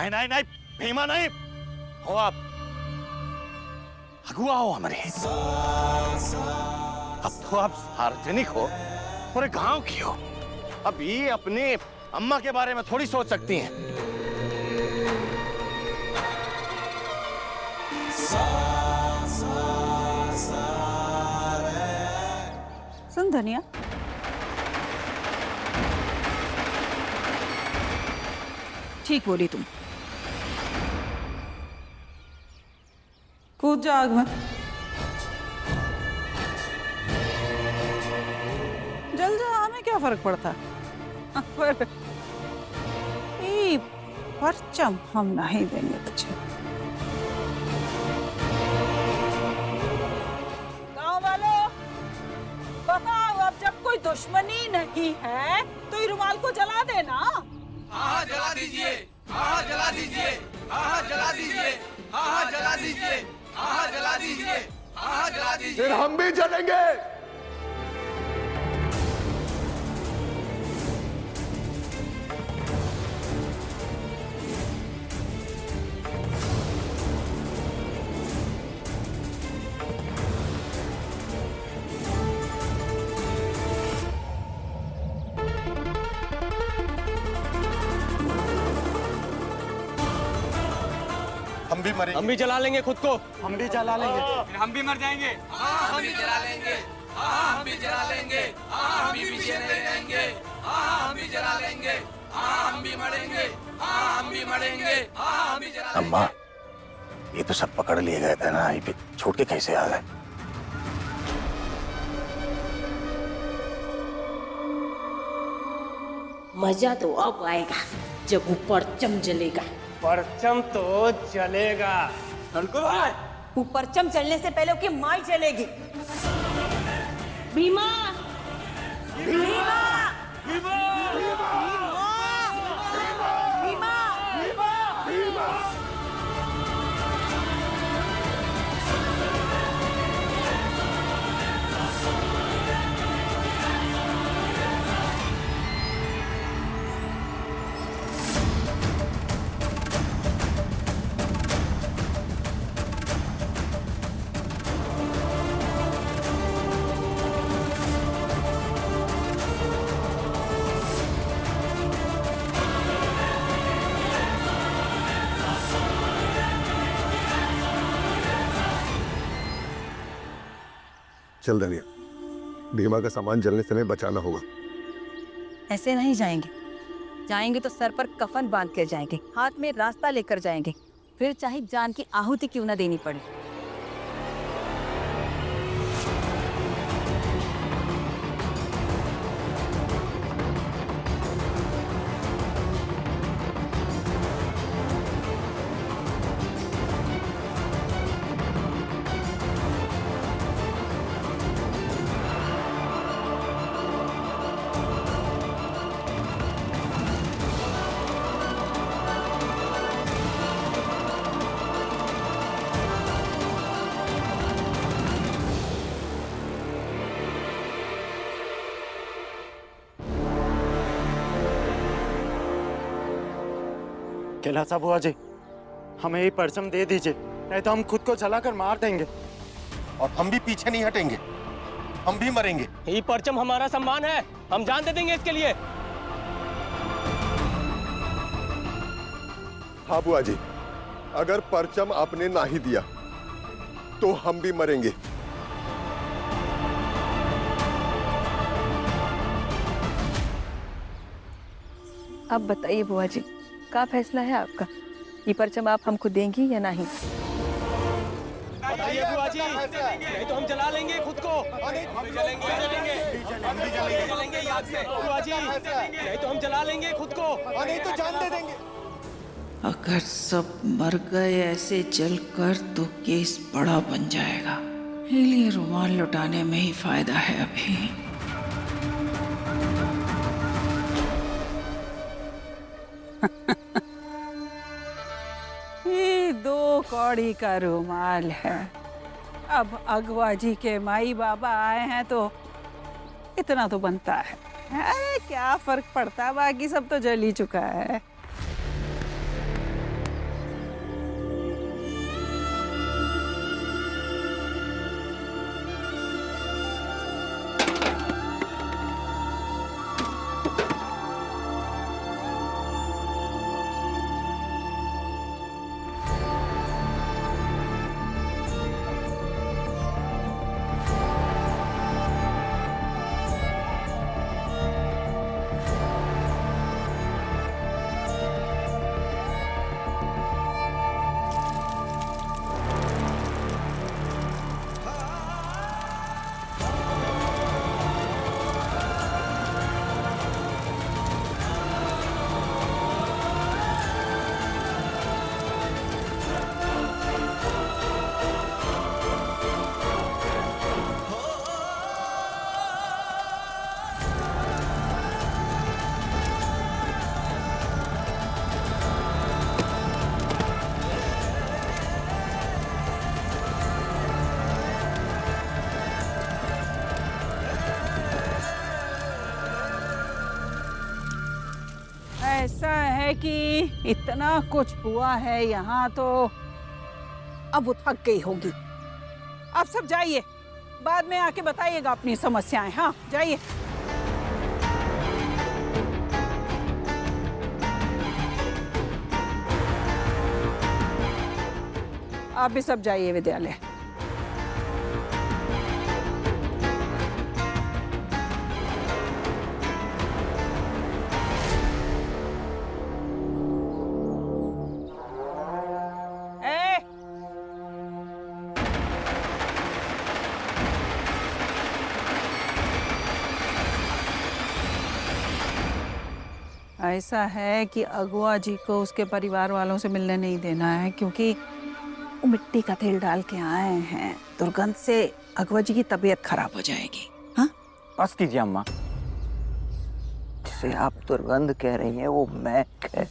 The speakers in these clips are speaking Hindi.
नहीं नहीं नहीं, भीमा नहीं हो आप, अगुआ हो हमारे। अब तो आप सार्वजनिक हो, पूरे गांव की हो। अब ये अपने अम्मा के बारे में थोड़ी सोच सकती हैं। सुन धनिया, ठीक बोली तुम। कूद जा आग में, जल जा, हमें क्या फर्क पड़ता। पर ये परचम हम नहीं देंगे तुझे। गांव वालों बताओ, अब जब कोई दुश्मनी नहीं है तो ये रुमाल को जला देना। हाँ जला दीजिए, हाँ जला दीजिए, हाँ जला दीजिए, हाँ जला दीजिए, हाँ जला दीजिए, हाँ जला दीजिए। फिर हम भी जलेंगे। हम भी मरेंगे, हम भी जला लेंगे खुद को। हम भी जला लेंगे। फिर हम भी मर जाएंगे। हाँ हम भी जला लेंगे, हाँ हम भी जला लेंगे, हाँ हम भी पीछे नहीं रहेंगे, हाँ हम भी जला लेंगे, हाँ हम भी मरेंगे, हाँ हम भी मरेंगे, हाँ हम भी जला लेंगे। अम्मा, ये तो सब पकड़ लिए गए थे ना, ये फिर छोड़ के कैसे आ गए? मजा तो अब आएगा जब वो परचम जलेगा। परचम तो जलेगा। वो परचम जलने से पहले उसकी माई जलेगी। भीमा, भीमा, भीमा, भीमा। चल धनिया, भीमा का सामान जलने से हमें बचाना होगा। ऐसे नहीं जाएंगे, जाएंगे तो सर पर कफन बांध कर जाएंगे, हाथ में रास्ता लेकर जाएंगे, फिर चाहे जान की आहुति क्यों ना देनी पड़े। कैलासा बुआ जी, हमें ये परचम दे दीजिए, नहीं तो हम खुद को जलाकर मार देंगे। और हम भी पीछे नहीं हटेंगे, हम भी मरेंगे। ये परचम हमारा सम्मान है, हम जान दे देंगे इसके लिए। हाँ बुआ जी, अगर परचम आपने ना ही दिया तो हम भी मरेंगे। अब बताइए बुआ जी, क्या फैसला है आपका? ये परचम आप हमको देंगी या नहीं? बताइए बुआ जी, नहीं तो हम जला लेंगे खुद को। हम भी जलेंगे, हम भी जलेंगे याद से। बुआ जी, नहीं तो हम जला लेंगे खुद को। नहीं तो जान दे देंगे। अगर सब मर गए ऐसे जलकर तो केस बड़ा बन जाएगा, इसलिए रुमाल लौटाने में ही फायदा है अभी। ये 2 कौड़ी का रुमाल है। अब अगवा जी के माई बाबा आए हैं तो इतना तो बनता है। अरे क्या फर्क पड़ता, बाकी सब तो जल ही चुका है। है कि इतना कुछ हुआ है यहाँ, तो अब वो थक गई होगी। आप सब जाइए, बाद में आके बताइएगा अपनी समस्याएं। हाँ जाइए। आप भी सब जाइए विद्यालय। ऐसा है कि अगुआ जी को उसके परिवार वालों से मिलने नहीं देना है, क्योंकि वो मिट्टी का तेल डाल के आए हैं। दुर्गंध से अगुआ जी की तबीयत खराब हो जाएगी। हाँ बस कीजिए अम्मा, जिसे आप दुर्गंध कह रही हैं वो महक है।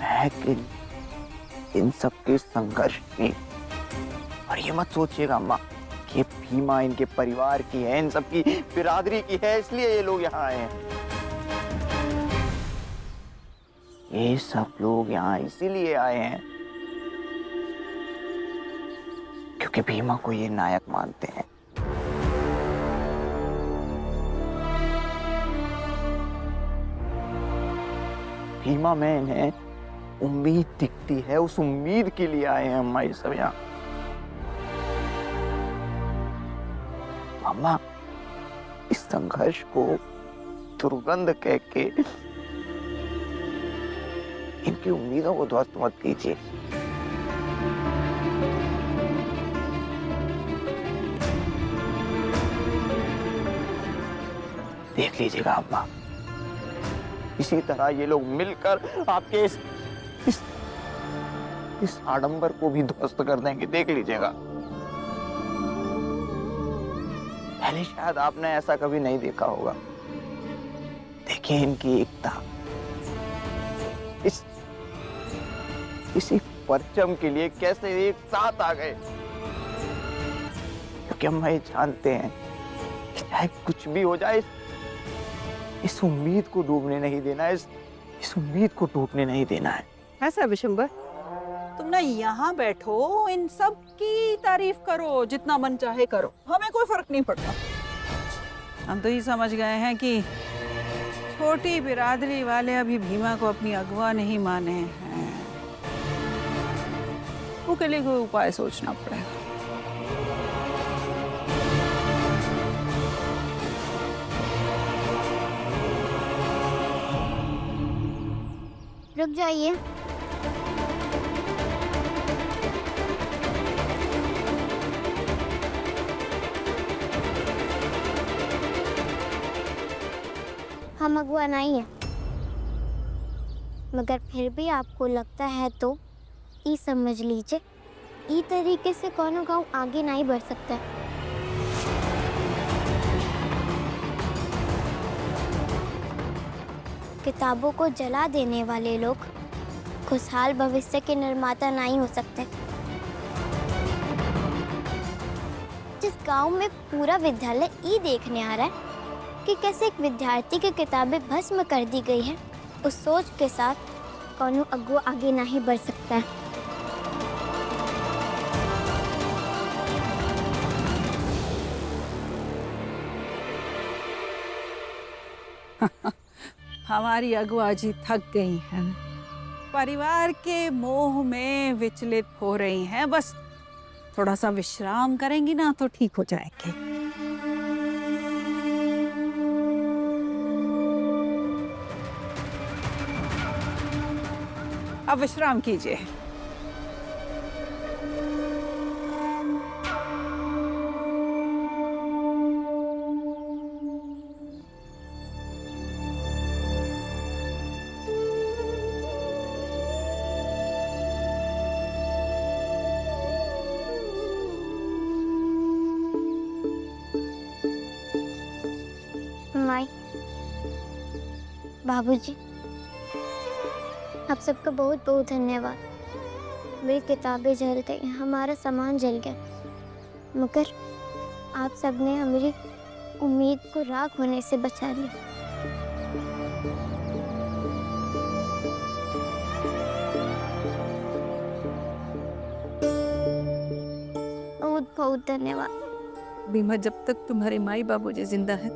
महक इन सबके संघर्ष की। और ये मत सोचिएगा अम्मा कि ये भीमा इनके परिवार की है, इन सबकी बिरादरी की है, इसलिए ये लोग यहाँ आए हैं। ये सब लोग यहाँ इसीलिए आए हैं क्योंकि भीमा को ये नायक मानते हैं। भीमा में इन्हें उम्मीद दिखती है, उस उम्मीद के लिए आए हैं अम्मा ये सब यहाँ। अम्मा इस संघर्ष को दुर्गंध कह के इनकी उम्मीदों को ध्वस्त मत कीजिए। देख लीजिएगा अम्मा, इसी तरह ये लोग मिलकर आपके इस आडंबर को भी ध्वस्त कर देंगे। देख लीजिएगा। पहले शायद आपने ऐसा कभी नहीं देखा होगा। देखिए इनकी एकता। इसी परचम के लिए कैसे एक साथ आ गए, क्योंकि हम ये जानते हैं कि चाहे कुछ भी हो जाए, इस उम्मीद को डूबने नहीं देना है, इस उम्मीद को टूटने नहीं देना है। ऐसा विशंबर, तुम ना यहाँ बैठो, इन सब की तारीफ करो, जितना मन चाहे करो, हमें कोई फर्क नहीं पड़ता। हम तो ये समझ गए हैं कि छोटी बिरादरी वाले अभी भीमा को अपनी अगवा नहीं माने हैं। उसके लिए कोई उपाय सोचना पड़ेगा। रुक जाइए। हम अगुआ नहीं है, मगर फिर भी आपको लगता है तो ई समझ लीजिए, ई तरीके से कोनो गांव आगे नहीं बढ़ सकता। किताबों को जला देने वाले लोग खुशहाल भविष्य के निर्माता नहीं हो सकते। जिस गांव में पूरा विद्यालय ई देखने आ रहा है कि कैसे एक विद्यार्थी की किताबें भस्म कर दी गई है, उस सोच के साथ कोनो अगुआ आगे नहीं बढ़ सकता है। हमारी अगुआ जी थक गई हैं, परिवार के मोह में विचलित हो रही हैं। बस थोड़ा सा विश्राम करेंगी ना तो ठीक हो जाएंगे। अब विश्राम कीजिए। माई, बाबूजी, आप सबका बहुत बहुत धन्यवाद। मेरी किताबें जल गई, हमारा सामान जल गया, मगर आप सबने हमारी उम्मीद को राख होने से बचा लिया। बहुत बहुत धन्यवाद। भीमा, जब तक तुम्हारे माई बाबूजी जिंदा है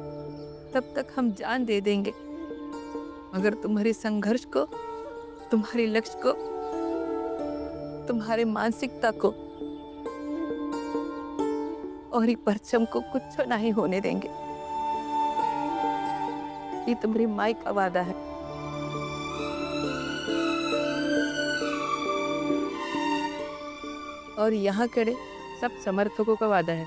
तब तक हम जान दे देंगे, मगर तुम्हारे संघर्ष को, तुम्हारे लक्ष्य को, तुम्हारे मानसिकता को और ये परचम को कुछ नहीं होने देंगे। ये तुम्हारी माई का वादा है। और यहाँ खड़े सब समर्थकों का वादा है।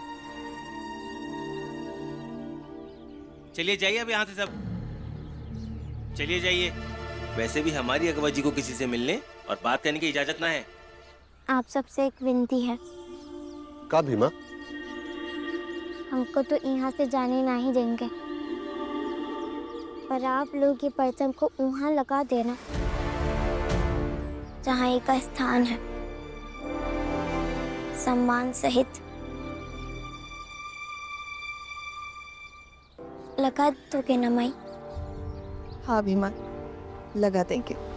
चलिए जाइए अब यहाँ से सब, चलिए जाइए। वैसे भी हमारी अकबर जी को किसी से मिलने और बात करने की इजाजत ना है। आप सबसे एक विनती है, का भीमा? हमको तो यहाँ से जाने नहीं देंगे, पर आप लोग ये परचम को वहाँ लगा देना जहाँ एक स्थान है, सम्मान सहित। लगा दोगे ना माई? हाँ भीमा, लगा देंगे।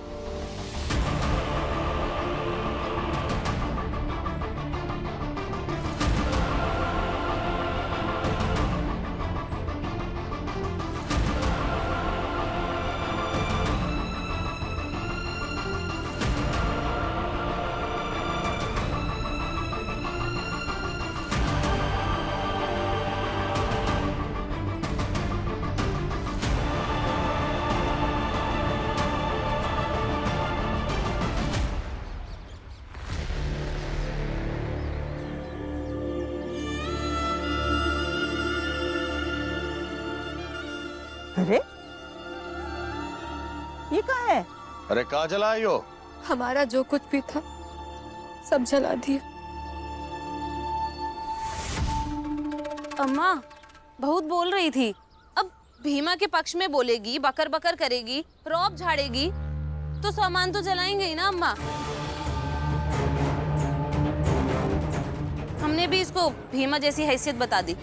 अरे ये कहाँ है? अरे कहाँ जला आई हो? हमारा जो कुछ भी था सब जला दिया। अम्मा बहुत बोल रही थी, अब भीमा के पक्ष में बोलेगी, बकर बकर करेगी, रौब झाड़ेगी, तो सामान तो जलाएंगे ही ना अम्मा। हमने भी इसको भीमा जैसी हैसियत बता दी।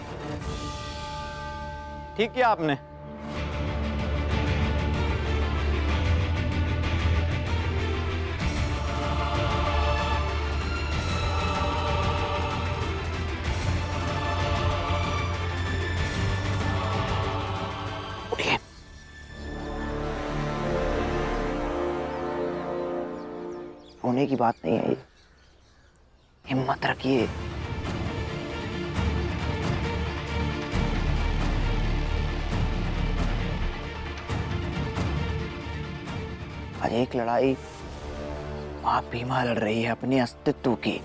ठीक किया आपने। होने की बात नहीं है, हिम्मत रखिए। आज एक लड़ाई माँ भीमा लड़ रही है अपने अस्तित्व की,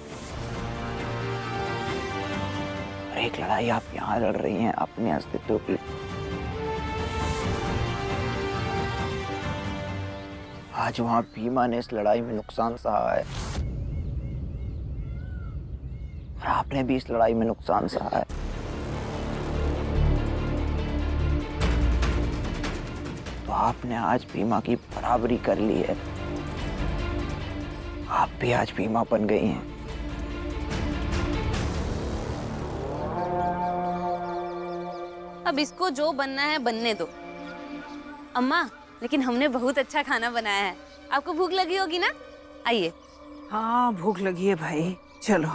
और एक लड़ाई आप यहाँ लड़ रही हैं अपने अस्तित्व की। आज वहां भीमा ने इस लड़ाई में नुकसान सहा है और आपने भी इस लड़ाई में नुकसान सहा है। तो आपने आज भीमा की बराबरी कर ली है। आप भी आज भीमा बन गई हैं। अब इसको जो बनना है बनने दो। अम्मा, लेकिन हमने बहुत अच्छा खाना बनाया है, आपको भूख लगी होगी ना? आइए। हाँ भूख लगी है भाई, चलो।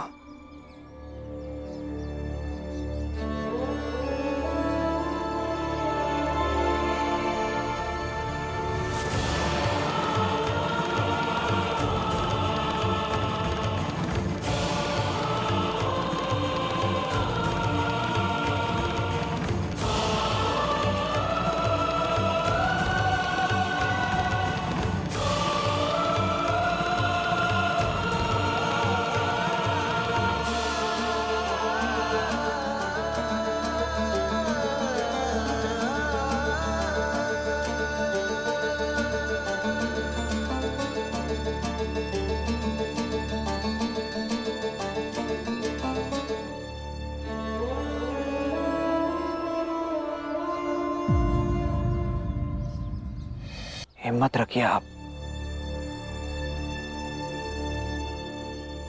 हिम्मत रखिए आप।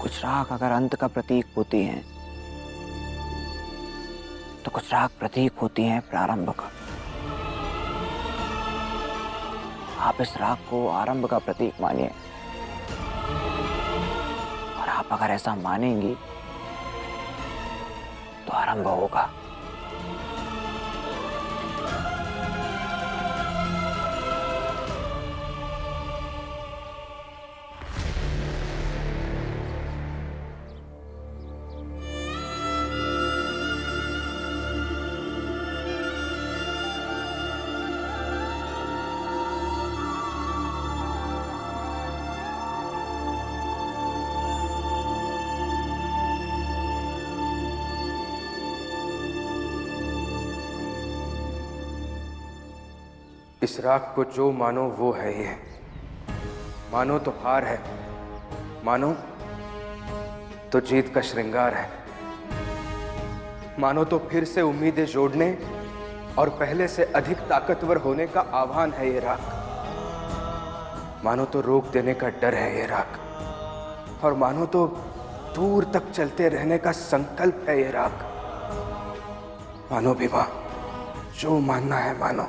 कुछ राख अगर अंत का प्रतीक होती हैं, तो कुछ राख प्रतीक होती हैं प्रारंभ का। आप इस राख को आरंभ का प्रतीक मानिए, और आप अगर ऐसा मानेंगी रंग होगा। इस राग को जो मानो वो है ये, मानो तो हार है, मानो तो जीत का श्रृंगार है, मानो तो फिर से उम्मीदें जोड़ने और पहले से अधिक ताकतवर होने का आह्वान है ये राग, मानो तो रोक देने का डर है ये राग, और मानो तो दूर तक चलते रहने का संकल्प है ये राग। मानो भीमा, जो मानना है मानो।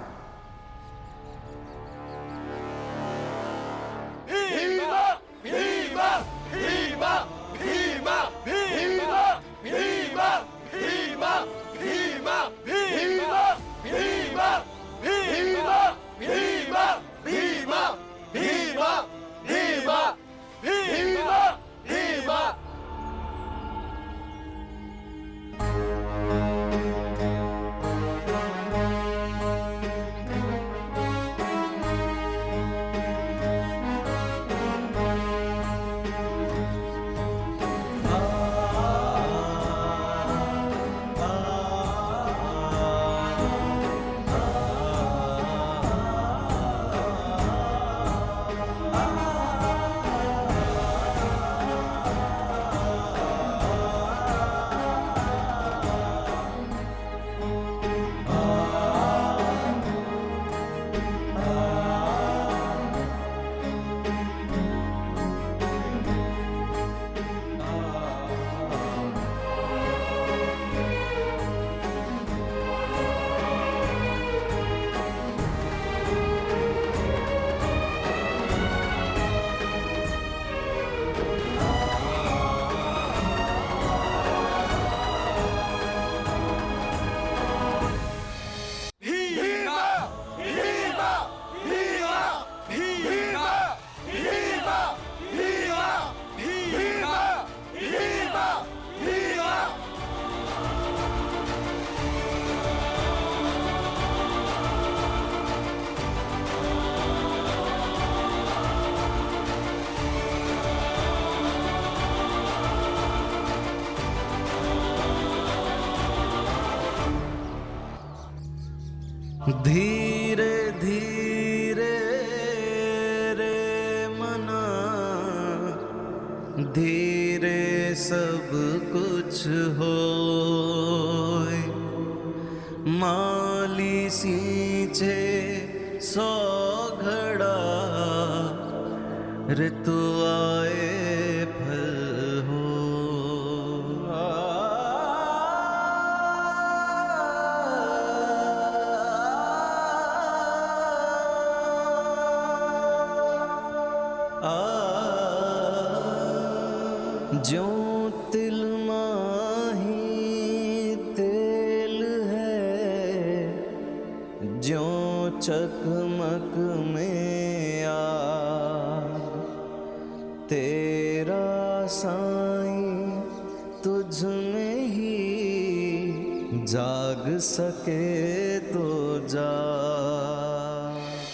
धीरे धीरे रे मना, धीरे सब कुछ होए, माली सींचे सौ घड़ा, ऋतु आए फल हो। ज्यों तिल माही तेल है, ज्यों चकमक में आग, तेरा साईं तुझ में ही जाग सके तो जा।